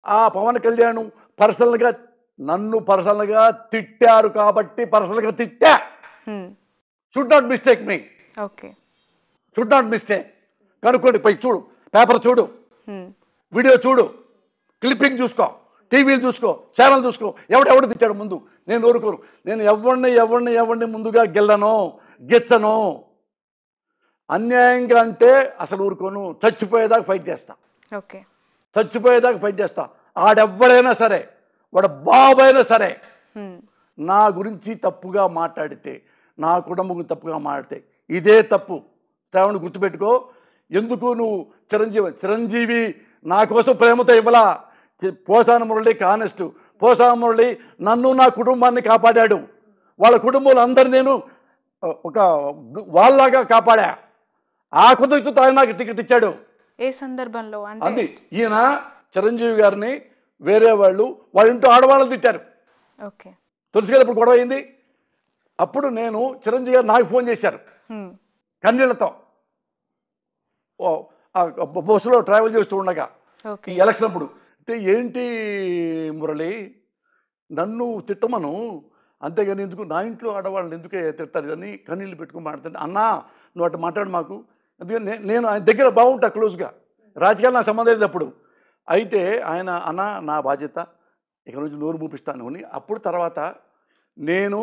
ఆ పవన్ కళ్యాణ్ పర్సనల్గా నన్ను పర్సనల్గా తిట్టారు కాబట్టి పర్సనల్గా తిట్టా. Should not mistake me. Okay. Should not mistake. కనుక్కోండి, పై చూడు, పేపర్ చూడు, వీడియో చూడు, క్లిప్పింగ్ చూసుకో, టీవీలు చూసుకో, ఛానల్ చూసుకో. ఎవడు తిట్టాడు ముందు? నేను ఊరుకోను. నేను ఎవరిని ముందుగా గెచ్చను. అన్యాయంగా అంటే అసలు ఊరుకోను. చచ్చిపోయేదాకా ఫైట్ చేస్తా. ఓకే. చచ్చిపోయేదాకా ఫైట్ చేస్తా. ఆడెవ్వడైనా సరే, వాడు బాబైనా సరే, నా గురించి తప్పుగా మాట్లాడితే, నా కుటుంబం తప్పుగా మాట్లాడితే ఇదే తప్పు. శ్రావణ్ గుర్తుపెట్టుకో. ఎందుకు నువ్వు చిరంజీవి నా కోసం ప్రేమతో ఇవ్వలా. పోసాన మురళి కానెస్ట్. పోసాన మురళి నన్ను నా కుటుంబాన్ని కాపాడాడు. వాళ్ళ కుటుంబంలో అందరు నేను ఒక వాళ్ళలాగా కాపాడా. ఆ కృతజ్ఞతతో ఆయన నాకు టికెట్ ఇచ్చాడు. ఏ సందర్భంలో అది ఈయన చిరంజీవి గారిని వేరే వాళ్ళ ఇంట్లో ఆడవాళ్ళని తిట్టారు. ఓకే. తులసి గారు ఇప్పుడు గొడవ అయింది. అప్పుడు నేను చిరంజీవి గారు నాకు ఫోన్ చేశారు కన్నీళ్లతో. బస్సులో ట్రావెల్ చేస్తూ ఉండగా ఈ ఎలక్షన్ అప్పుడు. అంటే ఏంటి మురళి, నన్ను తిట్టమను, అంతేగాని ఎందుకు నా ఇంట్లో ఆడవాళ్ళని ఎందుకే తిడతారు అని కన్నీళ్ళు పెట్టుకుని మాట్లాడుతుంటే, అన్నా నువ్వు అటు మాట్లాడు మాకు. అందుకని నేను ఆయన దగ్గర బాగుంటా క్లోజ్గా. రాజకీయాలు నాకు సంబంధం లేదు అప్పుడు. అయితే ఆయన అన్న నా బాధ్యత ఇక్కడ నుంచి నోరు మూపిస్తాను అని. అప్పుడు తర్వాత నేను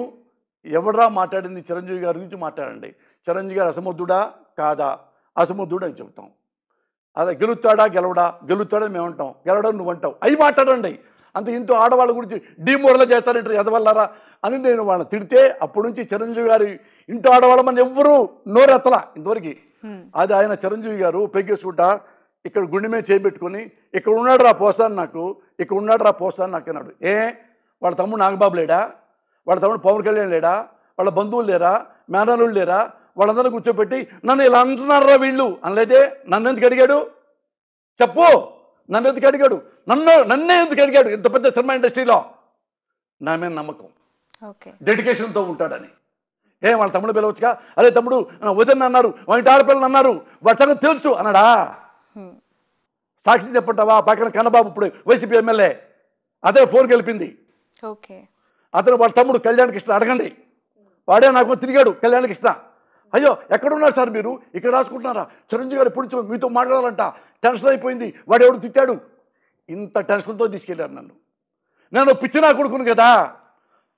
ఎవడరా మాట్లాడింది చిరంజీవి గారి గురించి మాట్లాడండి. చిరంజీవి గారు అసమర్థుడా కాదా? అసమర్థుడు అని చెప్తాం. అదే గెలుస్తాడా గెలుస్తాడని మేము అంటాం, గెలవడం నువ్వు అంటావు. అవి మాట్లాడండి. అంత ఇంతో ఆడవాళ్ళ గురించి డీమోరల్ చేస్తారంటారు ఎదవల్లారా అని నేను వాళ్ళని తిడితే, అప్పటి నుంచి చిరంజీవి గారి ఇంట్లో ఆడవాళ్ళమని ఎవ్వరూ నోరెత్తలా ఇంతవరకు. అది ఆయన చిరంజీవి గారు పెగ్గేసుకుంటా ఇక్కడ గుండె మీద చేపెట్టుకొని, ఇక్కడ ఉన్నాడు రా పోస్తాను నాకు, ఇక్కడ ఉన్నాడు రా పోస్తాను నాకు అన్నాడు. వాళ్ళ తమ్ముడు నాగబాబు లేడా? వాళ్ళ తమ్ముడు పవన్ కళ్యాణ్ లేడా? వాళ్ళ బంధువులు లేరా? మేనల్లుళ్ళు లేరా? వాళ్ళందరూ కూర్చోబెట్టి నన్ను ఇలా అంటున్నారా వీళ్ళు అనలేదే. నన్ను ఎందుకు అడిగాడు చెప్పు? నన్ను ఎందుకు అడిగాడు? నన్నే ఎందుకు అడిగాడు? ఇంత పెద్ద సినిమా ఇండస్ట్రీలో నా మీద నమ్మకం, డెడికేషన్తో ఉంటాడని. వాళ్ళ తమ్ముడు పిలవచ్చుగా. అదే తమ్ముడు వదిన అన్నారు, వాటి ఆడపిల్లలు అన్నారు, వాటి సంగతి తెలుసు అన్నాడా? సాక్షి చెప్పంటావా? పక్కన కన్నబాబు ఇప్పుడు వైసీపీ ఎమ్మెల్యే, అదే ఫోన్ గెలిపింది. అతను వాళ్ళ తమ్ముడు కళ్యాణ్ కృష్ణ అడగండి, వాడే నాకు తిరిగాడు కళ్యాణ్ కృష్ణ. అయ్యో ఎక్కడున్నారు సార్ మీరు? ఇక్కడ రాసుకుంటున్నారా? చిరంజీవి గారు ఎప్పుడు మీతో మాట్లాడాలంట, టెన్షన్ అయిపోయింది, వాడు ఎవడు తిట్టాడు. ఇంత టెన్షన్తో తీసుకెళ్ళారు నన్ను. నేను పిచ్చినా కొడుకును కదా.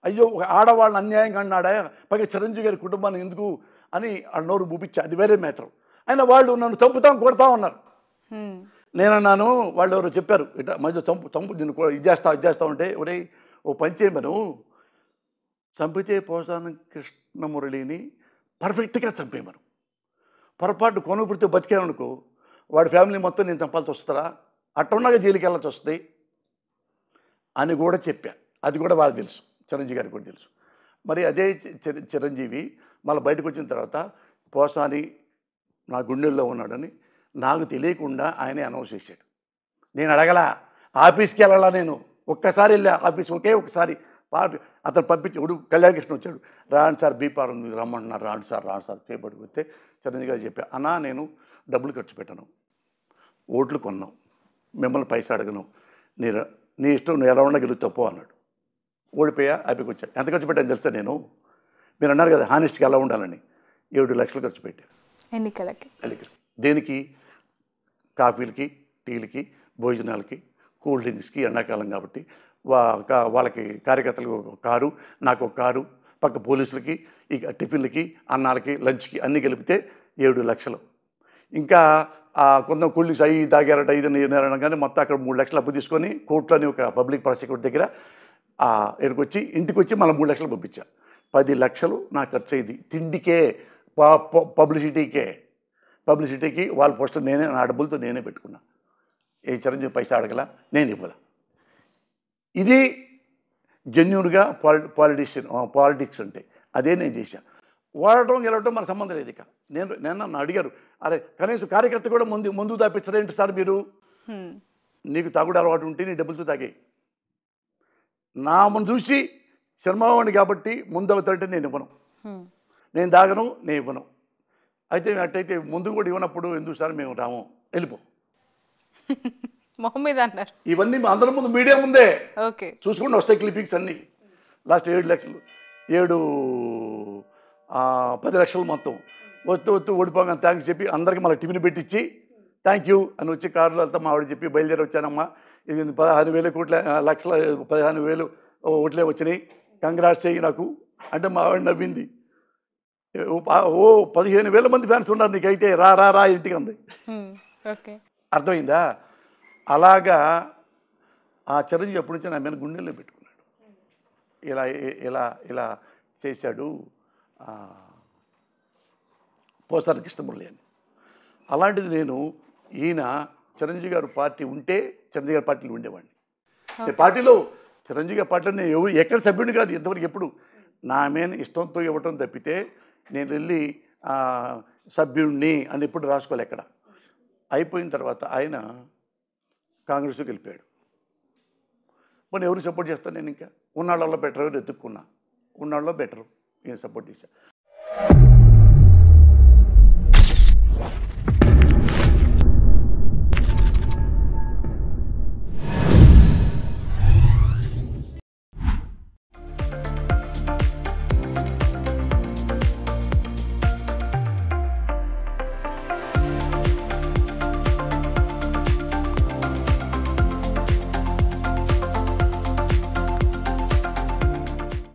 అయ్యో ఒక ఆడవాళ్ళని అన్యాయంగా అన్నాడా, పైగా చిరంజీవి గారి కుటుంబాన్ని ఎందుకు అని ఆ నోరు మూపించా. అది వేరే మ్యాటర్. అయినా వాళ్ళు నన్ను చంపుతాం కొడతాం అన్నారు. నేనన్నాను, వాళ్ళు ఎవరు చెప్పారు ఇట్లా మధ్య చంపు నేను ఇది చేస్తా ఉంటే, ఒరే ఓ పని చేయమను, చంపితే పోసాన కృష్ణమురళిని పర్ఫెక్ట్గా చంపేయమను. పొరపాటు కొనుగుడితే బతికామనుకో వాడి ఫ్యామిలీ మొత్తం నేను చంపాల్సి వస్తారా? అట్టున్నాగా జైలుకి వెళ్ళాల్సి వస్తుంది అని కూడా చెప్పా. అది కూడా వాళ్ళకి తెలుసు, చిరంజీవి గారికి కూడా తెలుసు. మరి అదే చిరంజీవి మళ్ళీ బయటకు వచ్చిన తర్వాత పోసాని నా గుండెల్లో ఉన్నాడని నాకు తెలియకుండా ఆయనే అనౌన్స్ చేశాడు. నేను అడగలా, ఆఫీస్కి వెళ్ళాలా, నేను ఒక్కసారి వెళ్ళా ఆఫీస్, ఒకే ఒకసారి. అతను పంపించి కళ్యాణ్ కృష్ణ వచ్చాడు, రాండి సార్ బీపార్ ఉంది రమ్మంటున్నారు, రాండి సార్ చేపట్టుకొస్తే చిరంజీవి గారు చెప్పా, అన్నా నేను డబ్బులు ఖర్చు పెట్టను, ఓట్లు కొన్నాం, మిమ్మల్ని పైసా అడగను, నీ ఇష్టం నువ్వు ఎలా ఉండ గెలుగుతాపో అన్నాడు. ఓడిపోయా, హ్యాపీకి వచ్చా. ఎంత ఖర్చు పెట్టాను తెలుసా నేను? మీరు అన్నారు కదా హానెస్ట్గా ఎలా ఉండాలని, 7 లక్షలు ఖర్చు పెట్టాను ఎన్నికలకి. దేనికి? కాఫీలకి, టీలకి, భోజనాలకి, కూల్ డ్రింక్స్కి. ఎండాకాలం కాబట్టి వాళ్ళకి కార్యకర్తలకు ఒక కారు, నాకు ఒక కారు, పక్క పోలీసులకి, ఇక టిఫిన్లకి, అన్నాలకి, లంచ్కి అన్నీ కలిపితే 7 లక్షలు. ఇంకా కొంత కూలీస్ అయ్యి తాగారట ఇది కానీ మొత్తం అక్కడ 3 లక్షలు అప్పు తీసుకొని కోర్టులోని ఒక పబ్లిక్ ప్రాసిక్యూటర్ దగ్గర ఎక్కడికి ఇంటికి వచ్చి మళ్ళీ 3 లక్షలు పంపించా. 10 లక్షలు నాకు ఖర్చు అయింది తిండికే, పబ్లిసిటీకి. వాళ్ళ పోస్టర్ నేనే, నా డబ్బులతో నేనే పెట్టుకున్నా. ఏ చిరంజీవి పైసా అడగల, నేను ఇవ్వాల. ఇది జెన్యూన్గా పాలిటిక్స్ అంటే అదే నేను చేశాను. వాడటం గెలవటం మన సంబంధం లేదు. ఇక నేను నన్ను అడిగారు, అరే కనీసం కార్యకర్త కూడా ముందు తాపించరేంటి సార్ మీరు? నీకు తాగుడు అలవాటు ఉంటే నీ డబ్బులతో తాగే. నా ముందు చూసి శర్మవాణి కాబట్టి ముందు అవుతాడంటే నేను ఇవ్వను, నేను తాగను, నేను ఇవ్వను. అయితే అట్టయితే ముందు కూడా ఇవ్వనప్పుడు ఎందుకు సార్ మేము రాము, వెళ్ళిపో మొహం మీద అన్నారు. ఇవన్నీ మా అందరి ముందు మీడియా ముందే ఓకే. చూసుకుంటూ వస్తాయి క్లిప్పింగ్స్ అన్నీ. లాస్ట్ 7 లక్షలు 10 లక్షలు మొత్తం వస్తూ ఓడిపోగా థ్యాంక్స్ చెప్పి అందరికీ మళ్ళీ టిఫిన్ పెట్టించి థ్యాంక్ యూ అని వచ్చి కారులో వెళ్తా మా ఆవిడ చెప్పి బయలుదేరి వచ్చానమ్మా, ఇది 15,000 కోట్ల లక్షల 15,000 ఓట్లే వచ్చినాయి, కంగ్రాట్స్ చెయ్యి నాకు అంటే మా ఆవిడ నవ్వింది. 15,000 మంది ఫ్యాన్స్ ఉన్నారు నీకైతే, రా రా రా ఇంటికి అంది. ఓకే. అర్థమైందా? అలాగా ఆ చిరంజీవి అప్పటి నుంచి నా మీద గుండెల్లో పెట్టుకున్నాడు. ఇలా ఇలా ఇలా చేశాడు పోసాని కృష్ణమురళి అని. అలాంటిది నేను ఈయన చిరంజీవి గారు పార్టీ ఉంటే చిరంజీవి గారి పార్టీలో ఉండేవాడిని. పార్టీలో చిరంజీవి గారి పార్టీలో నేను ఎక్కడ సభ్యుడిని కాదు ఇంతవరకు. ఎప్పుడు నా మీద ఇష్టంతో ఇవ్వటం తప్పితే నేను వెళ్ళి సభ్యుడిని అని ఎప్పుడు రాసుకోవాలి ఎక్కడ. అయిపోయిన తర్వాత ఆయన కాంగ్రెస్కి వెళ్ళిపోయాడు. మరి ఎవరికి సపోర్ట్ చేస్తాను నేను? ఇంకా ఉన్నాళ్ళలో బెటర్ ఎవరు ఎత్తుక్కున్నా, ఉన్నాళ్ళలో బెటరు ఈయన సపోర్ట్ చేశాను.